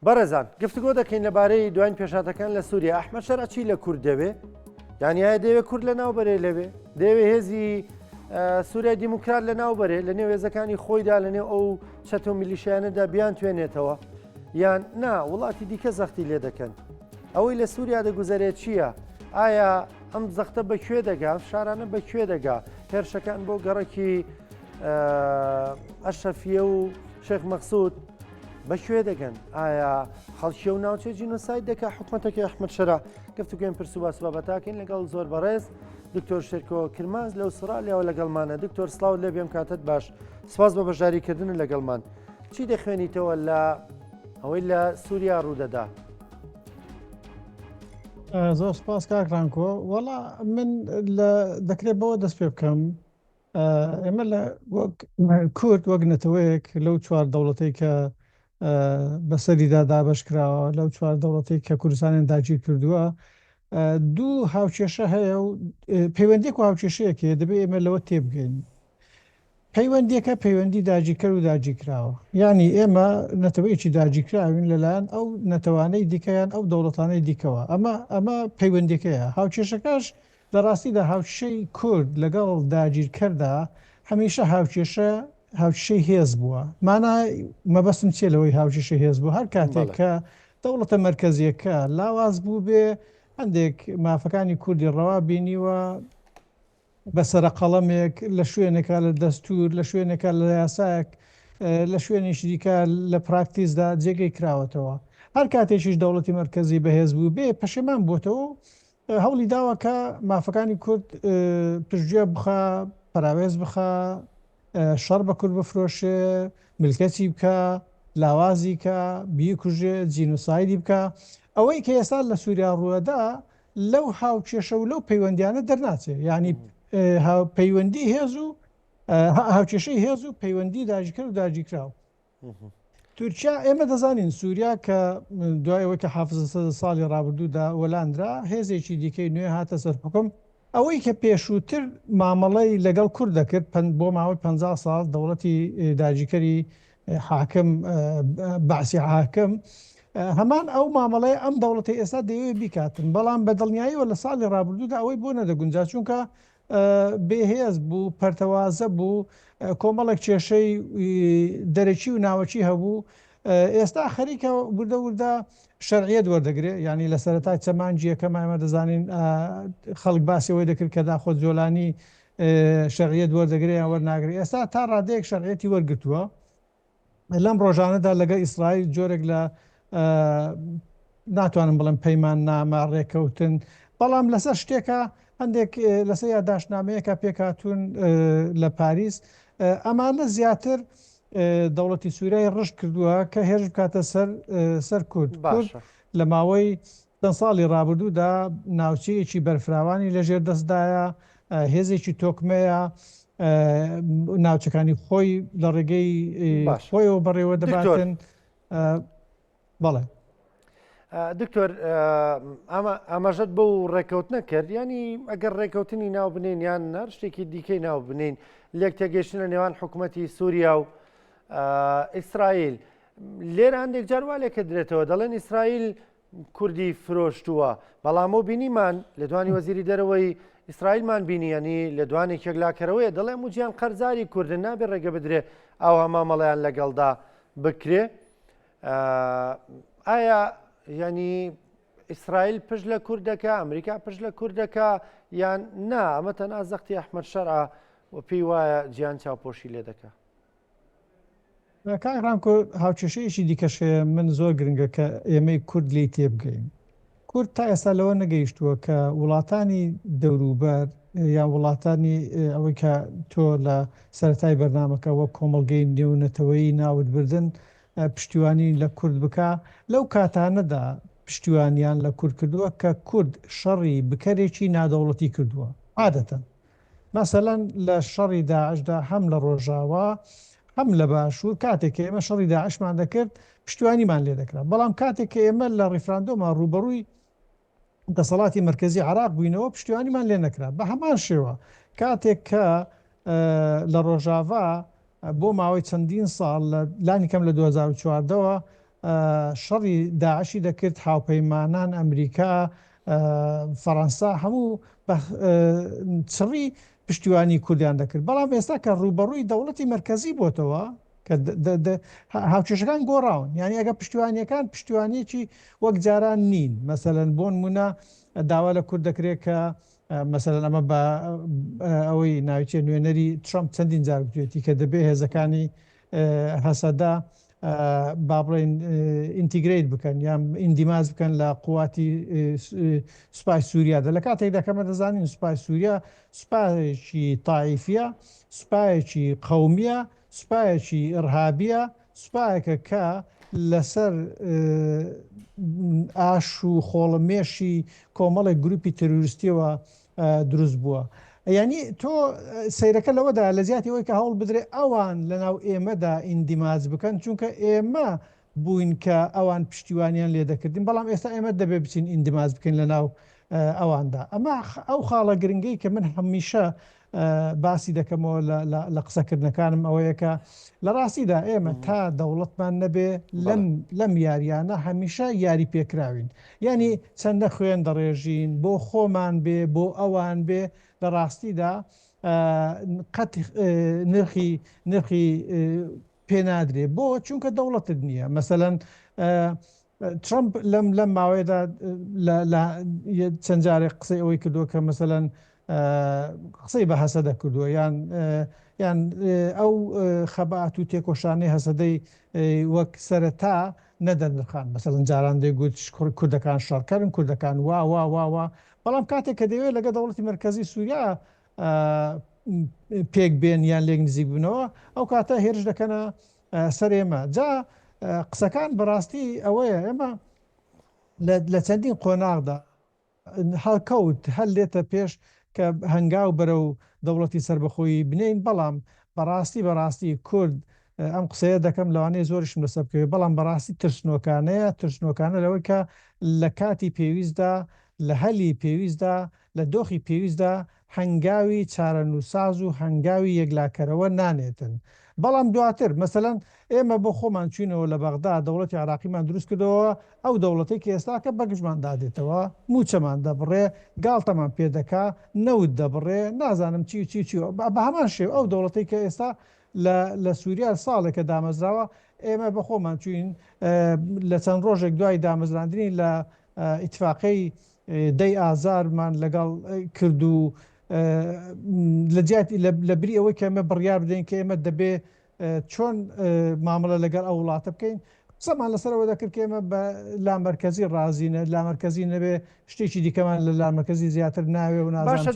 بەڕێزان گفتگۆ دەکەین لەبارەی دوایین پێشاتەکان لە سووریا. ئەحمەد شەرع چی لە کورد دەوێ؟ یانیایە دەوێت کورد لە ناوبەرێ لەوێ دەوێت هێزی سووریای دیموکرات لە ناوبەرێ لە نێو هێزەکانی خۆیدا لە نێو ئەو چەتۆ میلیشیانەدا بیان توێنێتەوە یان نا وڵاتی دیکە زەختی لێ دەکەن. ئەوەی لە سووریا دەگوزارێت چییە؟ ئایا ئەم زەختە بەکوێ دەگا؟ شارانە بەکوێ دەگا؟ هێرشەکان بۆ گەڕێکی ئەشەفیە و شێخ مەقسوود بەکوێ دەگەن؟ ئایا خەڵکی و ناوچێ جینۆساید دەکا حکوومەتەکە ئەحمەد شەرع؟ گفتوگوێن پرس و باس بابەتاکەین لەگەڵ زۆر بەڕێز دکتۆر شێرکۆ کرماز لە ئوسترالیاوە لەگەڵمانە. دکتۆر سڵاو لێ بێم کاتت باش. سپاس بە بەشداریکردن لەگەڵمان. چی دەخوێنیتەوە لە ئەوەی لە سووریا ڕوودەدا؟ زۆر سپاس کاکرانکۆ. وەڵا من دەکرێت بەوە دەست پێ بکەم ئێمە لە کورد وەک نەتەوەیەک لەو چوار دەوڵەتەی کە بەسەریدا دابەش کراوە لەو چوار دەوڵەتەی کە کوردستانیان داگیر کردووە دوو هاوکێشە هەیە و پەیوەندێک و هاوکێشەیەکێ دەبێت ئێمە لەوە تێبگەین. پەیوەندیەکە پەیوەندی داگیرکەر و داگیرکراوە، یعنی ئێمە نەتەوەیەکی داگیرکراوین لەلایەن ئەو نەتەوانەی دیکەیان ئەو دەوڵەتانەی دیکەوە. ئەمە پەیوەندەکەیە. هاوکێشەکەش لە ڕاستیدا هاوکێشەی کورد لەگەڵ داگیرکەردا هەمیشە هاوکێشەی هێز بووە. مانای مەبەستم چێ لەوەی هاوکێشە هێز بوو هەر کاتێک کە دەوڵەتە مەرکەزیەکە لاواز بوو بێ هەندێک مافەکانی کوردی ڕەوا بینیوە بەسەرە قەڵەمێک لە شوێنێکە لە دەستور لە شوێنێکە لە یاسایەک لە شوێنێکی دیکە لە پراکتیسدا جێگەی کراوەتەوە. هەر کاتێکیش دەوڵەتی مەرکەزی بەهێز بوو بێ پەشێمان بۆتەوە هەوڵی داوەکە مافەکانی کورد پشتگوێ بخە، پەراوێز بخە، شەڕ بە کورد بفرۆشێ، ملکەتی بکە، لاوازی کە، بیکوژێ، جینۆسایدی بکە. ئەوەی کە ئێستا لە سووریا ڕووەدا لەو هاوکێشە و لەو پەیوەندیانە دەرناچێت، یعنی پەیوەندی هێز و هاوکێشەی هێز و پەیوەندی داگیرکەر و داگیرکراو. تورکیا ئێمە دەزانین سووریا کە دوایەوەی کە حافزە ساڵی ڕابردوودا وەلاندرا هێزێکی دیکەی نوێ هاتە سەر حکم. ئەوەی کە پێشووتر مامەڵەی لەگەڵ کورد دەکرد بۆ ماوەی 50 ساڵ دەوڵەتی داگیرکەری حاکم باسی حاکم هەمان ئەو مامەڵەیە ئەم دەوڵەتی ئێستا دەیەوێت بیکاتن، بەڵام بە دڵنیاییەوە لە ساڵی ڕابردوودا ئەوەی بۆ نەدەگونجا چونکە بێهێز بوو، پەرتەوازە بوو، کۆمەڵێک کێشەی دەرەکی و ناوەچی هەبوو. ئێستا خەریکە وردە وردە شەرعیەت وەردەگرێت، ینی لە سەرەتای چەمانجیەکەم ئێمە دەزانین خەڵک باسیەوەی دەکرد کە داخۆ جۆلانی شەرعیەت وەردەگرێت یان وەرناگرێت. ئێستا تا ڕادەیەک شەرعیەتی وەرگرتووە. لەم ڕۆژانەدا لەگە ئیسرائیل جۆرێک لە ناتوانم بڵم پەیمان نامە ڕێکەوتن، بەڵام لەسەر شتێکە هەندێک لەسەر یادداشتنامەیەکە پێکهاتوون لە پاریس ئەمانە زیاتر دەوڵەتی سووریای ڕشت کردووە کە هێرش بکاتە سەر کورد. لە ماوەی چەند ساڵی ڕابردوودا ناوچەیەکی بەرفراوانی لەژێر دەستدایە، هێزێکی تۆکمەیە، ناوچەکانی خۆی لە ڕێگەی خۆیەوە بەڕێوە دەباتن. بەڵێ دکتۆر ئاماژەت بەو ڕێکەوت نەکرد، ینی ئەگەر ڕێکەوتنی ناو بنین یان نەر شتێکی دیکەی ناو بنین لێک تێگەشتن لە نێوان حکوومەتی سووریا و ئیسرائیل لێرە هەندێک جاروا لێکە درێتەوە دەڵێن ئیسرائیل کوردی فرۆشتووە، بەڵام ئەو بینیمان لە دوانی وەزیری دەرەوەی ئیسرائیلمان بینی، ینی لە دوانی کێکلاکەرەوەیە دەڵێ موجیان قەرزاری کوردن نابێت ڕێگە بدرێ ئەو هەمامەڵەیان لەگەڵدا بکرێ. ئایا ینی ئیسرائیل پشت لە کوردەکە، ئەمریکا پشت لە کوردەکە یان نا ئەمە تەنها زەختی ئەحمەد شەرع و پێی وایە گیان چاوپۆشی لێ دەکا؟ کاکرانکۆ هاوکێشەیەکی دیکەشەیە من زۆر گرنگە کە ئێمەی کورد لی تێبگەین. کورد تا ئێستا لەوە نەگەیشتووە کە وڵاتانی دەوروبەر یان وڵاتانی ئەوەی کە تۆ لە سەرەتای بەرنامەکە وەک کۆمەڵگەی نێونەتەوەیی ناوتبردن پشتیوانی لە کورد بکە. لەو کاتانەدا پشتیوانیان لە کورد کردووە کە کورد شەڕی بکەرێکی نادەوڵەتی کردووە. عادەتەن مەسەلەن لە شەڕی داعشدا هەم لە ڕۆژاوا هەم لە باشوور کاتێک ئێمە شەڕی داعشمان دەکرد پشتیوانیمان لێ دەکرا، بەڵام کاتێک کە ئێمە لە ڕیفراندۆمان ڕوبەڕووی دەسەڵاتی مرکزی عراق بووینەوە پشتیوانیمان لێ نەکرا. بە هەمان شێوە کاتێک کە لە ڕۆژاوا بۆ ماوەی چەندین ساڵ لانی کەم لە 2014ەوە شەڕی داعشی دەکرد هاوپەیمانان ئەمریکا فەڕەنسا هەموو چڕی پشتیوانی کوردیان دەکرد بەڵام ئێستا کە ڕوبەڕووی دەوڵەتی مرکزی بۆتەوە کە هاوچێشەکان گۆڕاون یعنی ئەگە پشتیوانیەکان پشتیوانیەکی وەک جاران نین مەسەرەن بۆ نمونە داوا لە کورد دەکرێت کە مەسەرەن ئەمە بە ئەوەی ناوچێ نوێنەری ترامپ چەندین جار بێتی کە دەبێ هێزەکانی هەسەدا با بڵێن ئینتیگریت بکەن یان ئیندیماز بکەن لە قواتی سوپای سووریادا لە کاتێکدا کەمە دەزانین سوپای سووریا سوپایەکی تاعیفە سوپایەکی قەومیە سوپایەکی ئڕهابیە سوپایەکە کە لەسەر ئاش و خۆڵەمێشی کۆمەڵێک گروپی تەروریستیەوە دروست بووە ینی تۆ سیرەکە لەوەدا لە زیاتی ئەوەی کە هەوڵ بدرێ ئەوان لەناو ئێمەدا ئیندیماز بکەن چونکە ئێمە بووین کە ئەوان پشتیوانیان لێ دەکردین بەڵام ئێستا ئێمە دەبێ بچین ئیندیماز بکەین لەناو ئەواندا ئەمە ئەو خاڵە گرنگەی کە من هەمیشە باسی دەکەمەوە لە قسەکردنەکانم ئەوەیەکە لە ڕاستیدا ئێمە تا دەوڵەتمان نەبێ لەم یاریانە هەمیشە یاری پێکراوین ینی چەندە خوێن دەڕێژین بۆ خۆمان بێ بۆ ئەوان بێ لە ڕاستیدا قەت نرخی پێنادرێ بۆ چونکە دەوڵەتت نییە مەسەلەن ترامپ لەم ماوەیەدا چەند جارێک قسەی ئەوەی کردووە کە مەسەلەن قسەی بە هەسەدە کردووە یان ئەو خەبات و تێکۆشانەی هەسەدەی وەک سەرەتا نەدەنرخان مەسەلەن جاران دەیگوت کوردەکان شەڕکەرن کوردەکان وا بەڵام کاتێک کە دەوێت لەگە دەوڵەتی مرکزی سووریا پێک بێن یان لێک نزیک بنەوە ئەو کاتە هێرش دەکەنە سەر ئێمە جا قسەکان بەڕاستی ئەوەیە ئێمە لە چەندین قۆناغدا هەڵکەوت هەل لێتە پێش کە هەنگاو بەرە و دەوڵەتی سربەخۆیی بنین بەڵام بەڕاستی کورد ئەم قسەیە دەکەم لەوانەیە زۆرشم لەسە بکەوێت بەڵام بەڕاستی ترسنۆکانە لەوەی کە لە کاتی پێویستدا لە هەلی پێویستدا لە دۆخی پێویستدا هەنگاوی چارەنووساز و هەنگاوی یەکلاکەرەوە نانێتن بەڵام دواتر مەسەلەن ئێمە بۆ خۆمان چوینەوە لە بەغدا دەوڵەتی عراقیمان دروست کردەوە ئەو دەوڵەتی کە ئێستاکە بەگژمان دادێتەوە موچەمان دەبڕێ گاڵتەمان پێدەکا نەوت دەبڕێ نازانم چی بە هەمان شێو ئەو دەوڵەتی کە ئێستا لە سووریا ساڵێکە دامەزراوە ئێمە بە خۆمان چوین لە چەند ڕۆژێک دوای دامەزراندنی لە ئیتفاقی دەی ئازارمان لەگەڵ کرد و لە بری ئەوەی کە ئێمە بڕیار بدەین کە ئێمە دەبێ چۆن مامەڵە لەگەڵ ئەو وڵاتە بکەین قسەمان لەسەرەوە دەکرد کە ئێمە بە لامەرکەزی ڕازینە لامەرکەزی نەبێ شتێکی دیکەمان لە لامەرکەزی زیاتر ناوێ و باشە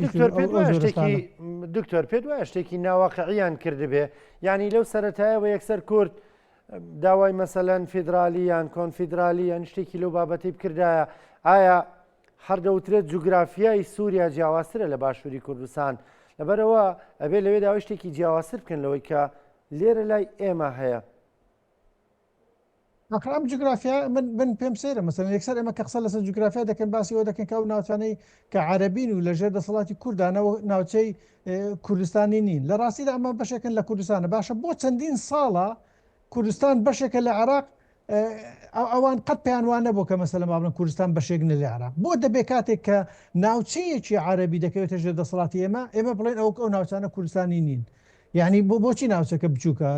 دکتۆر پێ وایە شتێکی ناواقعیان کردبێ ینی لەو سەرەتایەوە یەکسەر کورد داوای مەسەلەن فیدرالی یان کۆنفیدرالی یان شتێکی لەو بابەتی بکردایە ئایا هەردەوترێت جوگرافیای سووریا جیاوازترە لە باشووری کوردستان لەبەرەوە ئەبێ لەوێ داوای شتێکی جیاوازتر بکەن لەوەی کە لێرە لای ئێمە هەیە ئەم جوگرافیا من پێم سێرە مەسەلەن یەکسەر ئێمە کە قسە لەسەر جوگرافیا دەکەن باسی ئەوە دەکەن کە ئەو ناوچانەی کە عەرەبین و لەژێر دەسەڵاتی کوردانەوە ناوچەی کوردستانی نین لە ڕاستیدا ئەمە بەشێکن لە کوردستانە باشە بۆ چەندین ساڵە کوردستان بەشێکە لە عێراق ئەوان قەت پێیان وان نەبوو کە مەسەلەن بابڵێن کوردستان بەشێکنە لە عێراق بۆ دەبێ کاتێک کە ناوچەیەکی عەرەبی دەکەوێتە ژێر دەسەڵاتی ئێمە بڵێن ئەو ناوچانە کوردستانی نین یعنی بۆچی ناوچەکە بچووکە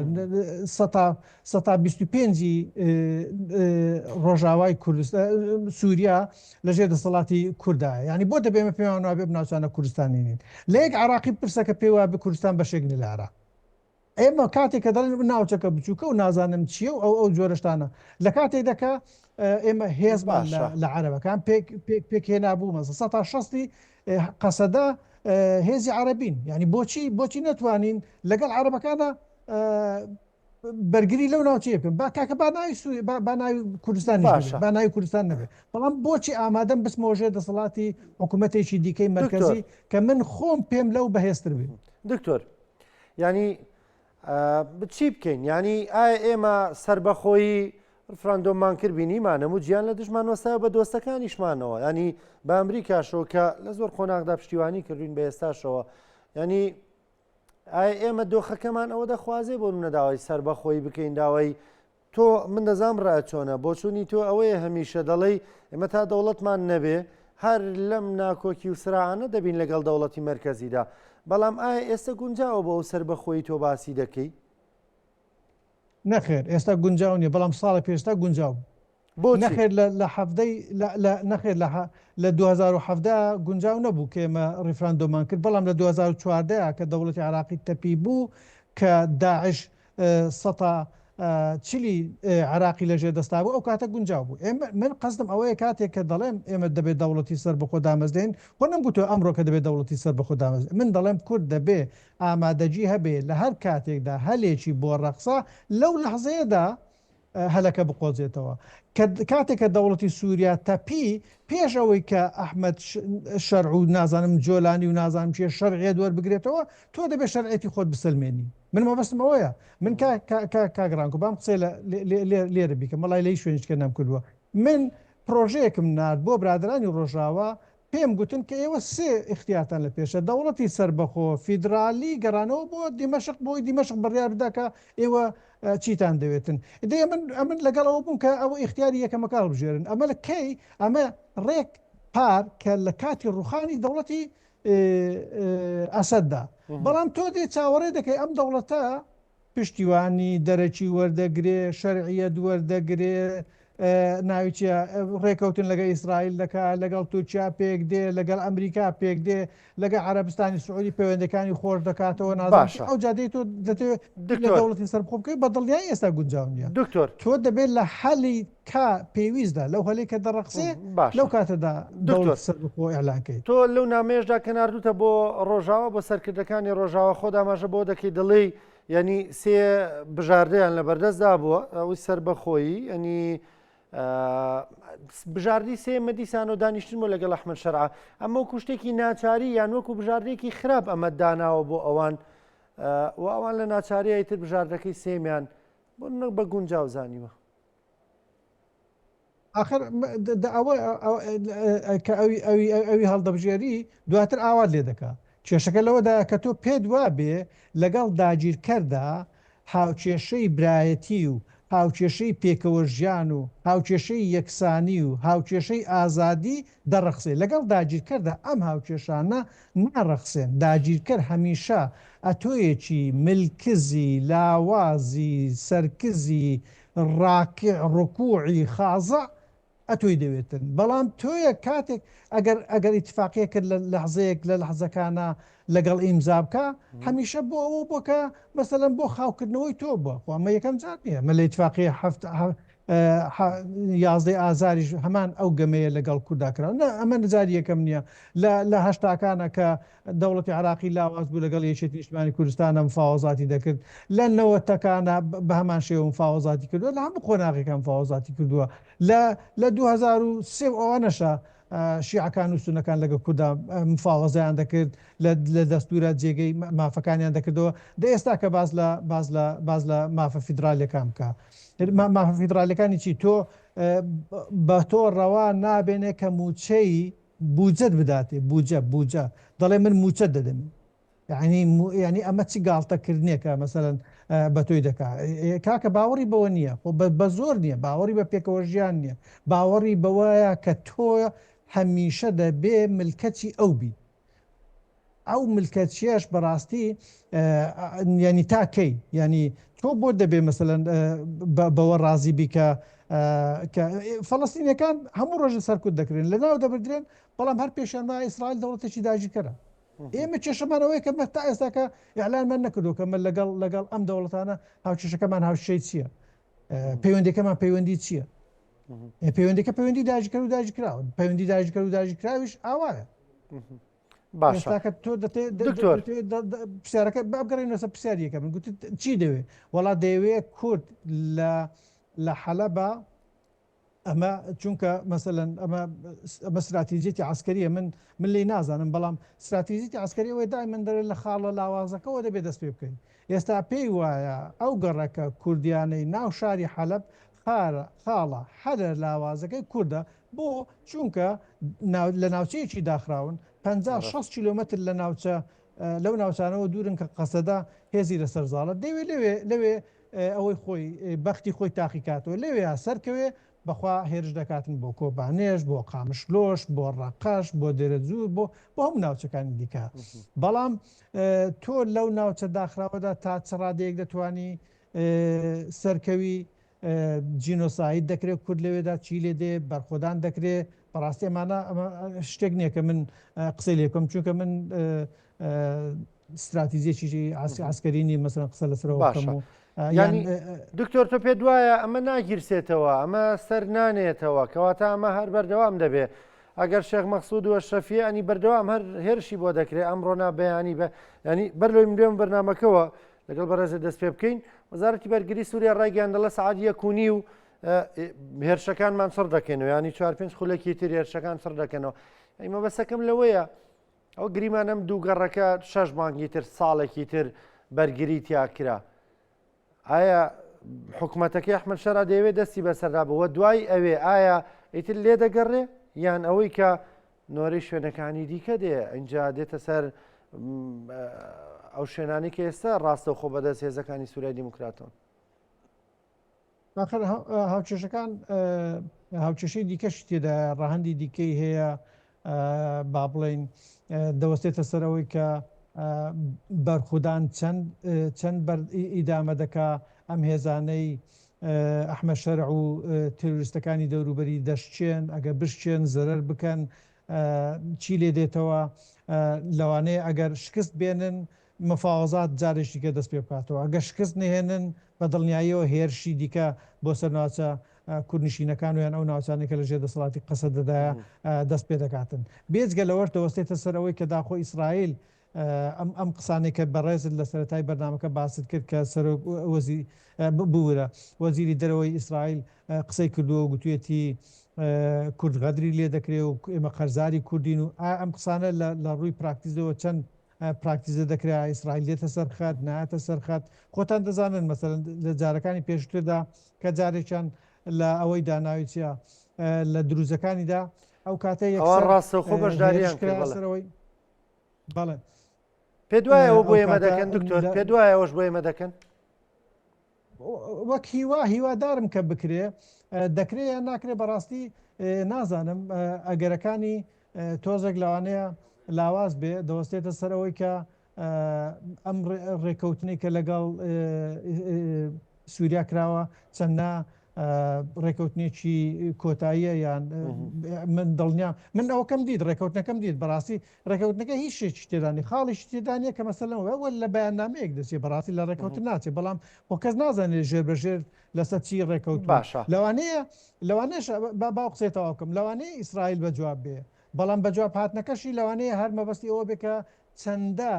125 ڕۆژاوای سووریا لەژێر دەسەڵاتی کوردایە ینی بۆ دەبێمە پێیان وابێ ناوچانە کوردستانی نین لە یەک عێراقی پرسەکە پێی وابێ کوردستان بەشێکنە لە عێراق ئێمە کاتێک کە دەڵێن ناوچەکە بچووکە و نازانم چییە و ئەو جۆرەشتانە لە کاتێک دەکە ئێمە هێزمان لە عەرەبەکان پێکهێنا بوو مەسە 160 قەسەدە هێزی عەرەبین ینی بۆچی نەتوانین لەگەڵ عەرەبەکانە بەرگری لەو ناوچەیە بکەن با کاکە با ناوی کوردستان با ناوی کوردستان نەبێت بەڵام بۆچی ئامادەم بسمەوە ژێر دەسەڵاتی حکوومەتێکی دیکەی مرکزی کە من خۆم پێم لەو بەهێزتر بێت دکتۆر ینی بچی بکەین ینی ئایا ئێمە سربەخۆیی ڕفراندۆمان کرد بینیمان هەموو گیان لە دژمان وەسایە بە دۆستەکانیشمانەوە ینی بە ئەمریکاشەوە کە لە زۆر خۆناغدا پشتیوانی کردوین بە ئێستاشەوە ینی ئایا ئێمە دۆخەکەمان ئەوە دەخوازێ بۆ نەداوای سربەخۆیی بکەین داوای تۆ من دەزام ڕای چۆنە بۆ چوونی تۆ ئەوەیە هەمیشە دەڵێ ئێمە تا دەوڵەتمان نەبێ هەر لەم ناکۆکی و سراانە دەبین لەگەڵ دەوڵەتی مرکزیدا بەڵام ئایا ئێستا گونجاوە بۆ ئەو سربەخۆی تۆ باسی دەکەی نەخێر ئێستا گونجاو نیە بەڵام ساڵە پێشتا گونجاو نەخێر لە حەفدەی نەخێر لە 2017 گونجاو نەبوو کە ئێمە ڕیفراندۆمان کرد بەڵام لە 2014 کە دەوڵەتی عراقی تەپی بوو کە داعش سەتا چلی عراقی لەژێ دەستا بوو ئەو کاتە گونجاو بوو من قەزدم ئەوەیە کاتێک کە دەڵێم ئێمە دەبێت دەوڵەتی سەر بەخۆ دامەزدێن بۆ نەمگوتۆ ئەمڕۆ کە دەبێت دەوڵەتی سەر بەخۆ دامەزدێن من دەڵێم کورد دەبێ ئامادەجی هەبێ لە هەر کاتێکدا هەلێکی بۆ ڕەقسە لەو لەحزەیەدا هەلەکە بقۆزێتەوە کاتێک کە دەوڵەتی سووریا تەپی پێش ئەوەی کە ئەحمەد شەرع و نازانم جۆلانی و نازانم چێ شەرعێ دووەربگرێتەوە تۆ دەبێت شەرعێتی خۆت بسلمێنی من مەبەستم ئەوەیە من کاگرانکو بام قسەی لێرە بیکە مەڵای لی شوێنیشکە نام کردووە من پرۆژەیەکم نرد بۆ برادرانی ڕۆژاوە پێم گوتن کە ئێوە سێ اختیارتان لە پێشە دەوڵەتی سربەخۆ فیدرالی گەڕانەوە بۆ دیمەشق بۆی دیمەشق بڕیار بداکە ئێوە چیتان دەوێتن دێ ئەمن لەگەڵەوە بووم کە ئەوە اختیاری یەکەمەکە بژێرن ئەمە لە کەی ئەمە ڕێک پار کە لە کاتی ڕوخانی دەوڵەتی ئەسەددا بەڵام تۆ دێ چاوەڕێ دەکەی ئەم دەوڵەتە پشتیوانی دەرەکی وەردەگرێ شەرعیە دووەردەگرێ ناویچە ڕێکەوتن لەگە ئیسرائیل دەکا لەگەڵ تورکیا پێک دێ لەگەڵ ئەمریکا پێک دێ لەگە عەرەبستانی سعودی پەیوەندەکانی خۆش دەکاتەوە نازانێت ئەو جادەی تۆ دەتەوێت لە دەوڵەتی سەربەخۆ بکەی بە دڵنیای ئێستا گونجاو نیە دکتۆر تۆ دەبێت لە حەلی کا پێویستدا لەو هەلەی کە دەڕەقسێ لەو کاتەدا دەوڵەتی سەربەخۆ ئێعلانکەیت تۆ لەو نامەیەشدا کە ناردوتە بۆ ڕۆژاوە بۆ سەرکردەکانی ڕۆژاوە خۆ داماژە بۆ دەکەی دڵی ینی سێ بژاردەیان لە بەردەستدا بووە ئەوی سەربەخۆیی ینی بژاردی سێمە دیسان و دانیشتن بۆ لەگەڵ ئەحمەد شەرع ئەمە وەکو شتێکی ناچاری یان وەکو بژاردێکی خراپ ئەمە داناوە بۆ ئەوان و ئەوان لە ناچاریایی تر بژاردەکەی سێمیان بۆ نەک بە گونجاو زانیوە آخر کە ئەوی هەڵدەبژێری دواتر ئاوات لێ دەکات کێشەکە لەوەدا کە تۆ پێت وابێ لەگەڵ داگیرکەردا هاوکێشەی برایەتی و هاوکێشەی پێکەوە ژیان و هاوکێشەی یەکسانی و هاوکێشەی ئازادی دەڕەخسێ لەگەڵ داگیرکەردا ئەم هاوکێشانە ناڕەخسێن داگیرکەر هەمیشە ئەتۆیەکی ملکزی لاوازی سەرکزی ڕاکع ڕکوعی خازە ئەتۆی دەوێتن بەڵام تۆیە کاتێک ئەگەر ئیتفاقیە کرد لە لەحزەیەک لە لەحزەکانە لەگەڵ ئیمزا بکە هەمیشە بۆ ئەوە بۆکە مەسەلەن بۆ خاوکردنەوەی تۆ بووە خۆمە یەکەم جار نیە مە لە ئیتفاقی 11 ئازاریش هەمان ئەو گەمەیە لەگەڵ کورداکراوە ئەمە نزاری یەکەم نییە لە هەشتاکانە کە دەوڵەتی عراقی لاواز بوو لەگەڵ یەکێتی نیشتیمانی کوردستانە مفاوەزاتی دەکرد لە نەوەتەکانە بە هەمان شێوە مفاوەزاتی کردووە لە هەموو قۆناغێکە مفاوەزاتی کردووە لە 2003 ئەوانەشە شیعەکان و سونەکان لەگە کووردا مفاوەزەیان دەکرد لە دەستورە جێگەی مافەکانیان دەکردەوە ئێستا کە باز لە مافە فیدرالیەکان بکە مافە فیدرالیەکانی چی تۆ بە تۆ ڕەوا نابێنێ کە موچەی بوجەت بداتێ بوجە دەڵێ من موچە دەدەم ینی ئەمە چی گاڵتەکردنێکە مەسەرەن بە تۆی دەکات کاکە باوەڕی بەوە نییە بە زۆر نییە باوەڕی بە پێکەوە ژیان نییە باوەڕی بەوەیە کە تۆ هەمیشە دەبێ ملکەتی ئەو بی ئەو ملکەتیەش بەڕاستی ینی تاکەی ینی تۆ بۆ دەبێ مەسەرەن بەوە ڕازی بیکە فەڵەستینیەکان هەموو ڕۆژە سەرکوت دەکرێن لەناو دەبدرێن بەڵام هەر پێشانما ئیسرائیل دەوڵەتێکی داگیرکەرە ئێمە کێشەمانەوەی کە تا ئێستاکە ئیعلانمان نەکردو کە لەگەڵ ئەم دەوڵەتانە هاوکێشەکەمان هاوشەی چییە پەیوەندەکەمان پەیوەندی چییە پەیوەندەکە پەیوەندی داگیرکەر و داگیرکراون پەیوەندی داگیرکەر و داگیرکراویش ئاوایە باشکە تۆ پرسیارەکە بگەڕێنەوە سەر پرسیاریەکە من گوت چی دەوێت وەڵا دەیەوێت کورد لە حەلەبە ئەمە چونکە مەسەلەن ئەمە استراتیژیەتی عسکەریە من لێ نازانم بەڵام استراتیژیەتی عسکەری ئەوەی دای من دەرێت لە خاڵە لاوازەکەەوە دەبێت دەست پێ بکەین ئێستا پێی وایە ئەو گەڕەکە کوردیانەی ناو شاری حەلەب خاڵە حەدە لاوازەکەی کووردە بۆ چونکە لە ناوچەیەکی داخراون 50-60 کیلومتر لە ناوچە لەو ناوچانەوە دوورن کە قەسەدا هێزی لەسەر زاڵە دەوێت لەوێ ئەوەی خۆی بەختی خۆی تاقیکاتەوە لەوێ سەرکەوێ بەخوا هێرش دەکاتن بۆ کۆبانێش بۆ قامشلۆش بۆ ڕقەش بۆ دێرەجوور بۆ هەموو ناوچەکانی دیکە بەڵام تۆ لەو ناوچە داخراوەدا تا چ ڕادەیەک دەتوانی سەرکەوی جینۆساید دەکرێت کورد لەوێدا چی لێ دێ بەرخۆدان دەکرێت بەڕاستی ئەمانە شتێک نییە کە من قسەی لێکم چونکە من استراتیزیێکی عسکەرینی مەسەن قسە لەسەرەوە بکەم و ینی دکتۆر تۆ پێ دوایە ئەمە ناگیرسێتەوە ئەمە سەر نانێتەوە کەواتە ئەمە هەر بەردەوام دەبێت ئەگەر شێخ مەقسوود و ئەشرەفی ئەنی بەردەوام هەر هێرشی بۆ دەکرێت ئەمڕۆ نابەیانی بە ینی بەرلۆی ملێم بەرنامەکەەوە لەگەڵ بەڕێزە دەست پێ بکەین وەزارەتی بەرگری سووریا ڕایگەاندەڵە سەعات 1:30 و هێرشەکانمان سڕ دەکەنەوە ینی 4-5 خولەکی تر هێرشەکان سڕ دەکەنەوە ئەیمە بەسەکەم لەوەیە ئەو گریمانەم دوو گەڕەکە 6 مانگی تر ساڵێکی تر بەرگری تیاکرا ئایا حکوومەتەکەی ئەحمەد شەرا دەیەوێت دەستی بەسەردا بووە دوای ئەوێ ئایا ئیتر لێ دەگەڕێ یان ئەوەی کە نۆرەی شوێنەکانی دیکە دێ ئەینجا دێتە سەر ئەو شوێنانی کە ئێستا ڕاستە خۆ بەدەست هێزەکانی سوورای دیموکراتەوە هاوچێشەکان هاوچێشەی دیکەشی تێدا ڕاهەندی دیکەی هەیە با بڵێن دەوەستێتە سەرەوەی کە بەرخودان چەند ئیدامە دەکا ئەم هێزانەی ئەحمەد شەرع و تروریستەکانی دەوروبەری دەشتێن ئەگە بشتێن زەرەر بکەن چی لێ دێتەوە لەوانەیە ئەگەر شکست بێنن مفاوەزات جارێکی کە دەست پێ بکاتەوە ئەگە شکست نهێنن بە دڵنیاییەوە هێرشی دیکە بۆ سەر ناوچە کوردنشینەکان ویان ئەو ناوچانێکە لە ژێر دەسەڵاتی قەسە دەدایە دەست پێ دەکاتن بێجگە لەوە دەوەستێتە سەرەوەی کە داخۆ ئیسرائیل ئەم قسانێک کە بەڕێزت لە سەرەتای بەرنامەکە باست کرد کە بوورە وەزیری دەرەوەی ئیسرائیل قسەی کردووە و گوتوێتی کورد غەدری لێ دەکرێت و ئێمە قەرزاری کوردین و ئەم قسانە لە ڕووی پراکتیزەوە چەند پراکتیزە دەکرێت ئیسرائیل لێتە سەرخات نایەتە سەرخات خۆتان دەزانن مەسەرەن لە جارەکانی پێشتردا کە جارێکیان لە ئەوەی داناویچە لە دروزەکانیدا ئەو کاتە ڕاستە خۆ بەشداریان سەرەوەی بەڵێ پێ دوایەوە بۆ ئێمە دەکەن دکتۆر پێ دوایەوەش بۆ ئێمە دەکەن وەک هیوادارم کە بکرێ دەکرێت یان ناکرێت بەڕاستی نازانم ئەگەرەکانی تۆزێک لەوانەیە لاواز بێ دەوەستێتە سەرەوەی کە ئەم ڕێکەوتنی کە لەگەڵ سووریا کراوە چەندنا ڕێکەوتنێکی کۆتاییە یان من دڵنیا من ئەوەکەم دیت ڕێکەوتنەکەم دیت بەڕاستی ڕێکەوتنەکە هیچ شێکی تێدانی خاڵیش تێدانە کە مەسەلەوە لە بەیاننامەیەک دەچێت بەڕاستی لە ڕێکەوتن ناچێت بەڵام بۆ کەس نازانێت ژێر بەژێر لەسەر چی ڕێکەوت باشە لەوانەیە باو قسێتەوە بکەم لەوانەیە ئیسرائیل بەجواب بێ بەڵام بەجواب هاتنەکەشی لەوانەیە هەر مەبەستی ئەوە بێکە چەندە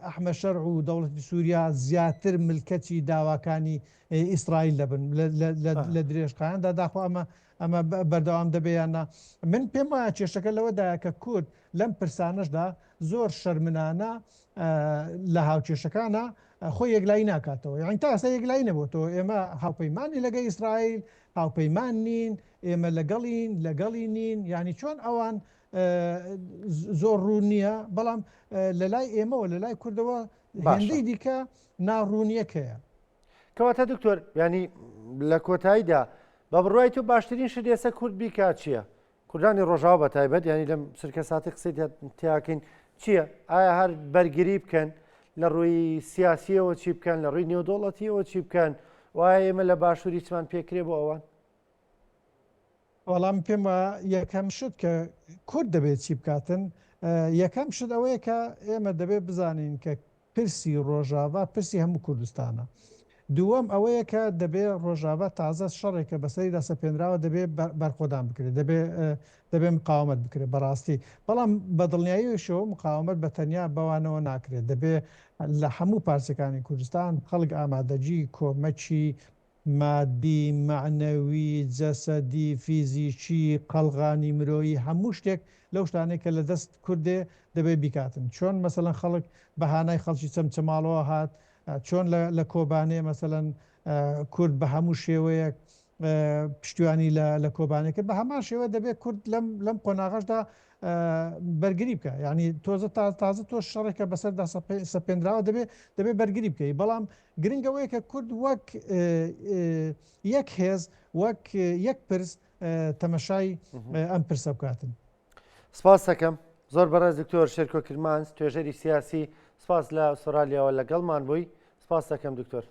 ئەحمەد شەرع و دەوڵەتی سووریا زیاتر ملکەتی داواکانی ئیسرائیل دەبن لە درێژخایاندا داخوا ئەمە بەردەوام دەبێیاننا من پێم وایە کێشەکە لەوەدایە کە کورد لەم پرسانەشدا زۆر شەرمنانە لە هاوکێشەکانە خۆی یەکلایی ناکاتەوە یعنی تا ئێستا یەکلایی نەبووەوە ئێمە هاوپەیمانی لەگەڵ ئیسرائیل هاوپەیمان نین ئێمە لەگەڵی نین ینی چۆن ئەوان زۆر ڕوو نییە بەڵام لە لای ئێمەوە لە لای کوردەوە هێندەی دیکە ناڕوونیەکەیە کەواتە دکتۆر ینی لە کۆتاییدا بە بڕوای تۆ باشترین شت ئێستا کورد بیکا چییە؟ کوردانی ڕۆژاوە بە تایبەت ینی لەم سرکە ساتی قسەی تیاکەین چییە؟ ئایا هەر بەرگری بکەن لە ڕووی سیاسیەوە چی بکەن لە ڕووی نێودوڵەتیەوە چی بکەن وایە ئێمە لە باشووری چمان پێکرێ بۆ ئەوان؟ وەڵام پێم وە یەکەم شت کە کورد دەبێت چی بکاتن یەکەم شت ئەوەیە کە ئێمە دەبێت بزانین کە پرسی ڕۆژاوا پرسی هەموو کوردستانە دووەم ئەوەیە کە دەبێت ڕۆژاوا تازە شەڕێکە بەسەریدا سەپێنراوە دەبێت بەرخۆدان بکرێت دەبێت مقاومەت بکرێت بەڕاستی بەڵام بە دڵنیاییشەوە مقاومەت بە تەنیا بەوانەوە ناکرێت دەبێت لە هەموو پارچەکانی کوردستان خەڵک ئامادەجی کۆمەچی مادی معنەوی جەسەدی فیزیکی قەلغانی مرۆیی هەموو شتێک لەو شتانێک کە لە دەست کوردێ دەبێت بیکاتن چۆن مەسەلەن خەڵک بەهانای خەڵکی چەمچەماڵەوە هات چۆن لە کۆبانێ مەسەلەن کورد بە هەموو شێوەیەک پشتیوانی لە کۆبانێکە بە هەمان شێوە دەبێت کورد لەم قۆناغەشدا بەرگری بکە یعنی تۆزە تازە تۆ شەڕێکە بەسەردا سەپێنراوە دەبێت بەرگری بکەی بەڵام گرنگەوەی کە کورد وەک یەک هێز وەک یەک پرس تەمەشای ئەم پرسە بکاتن. سپاس دەکەم زۆر بەڕێز دکتۆر شێرکۆ کرمانس توێژەری سیاسی سپاس لە ئوسترالیاوە لەگەڵمان بووی سپاس دەکەم دکتۆر.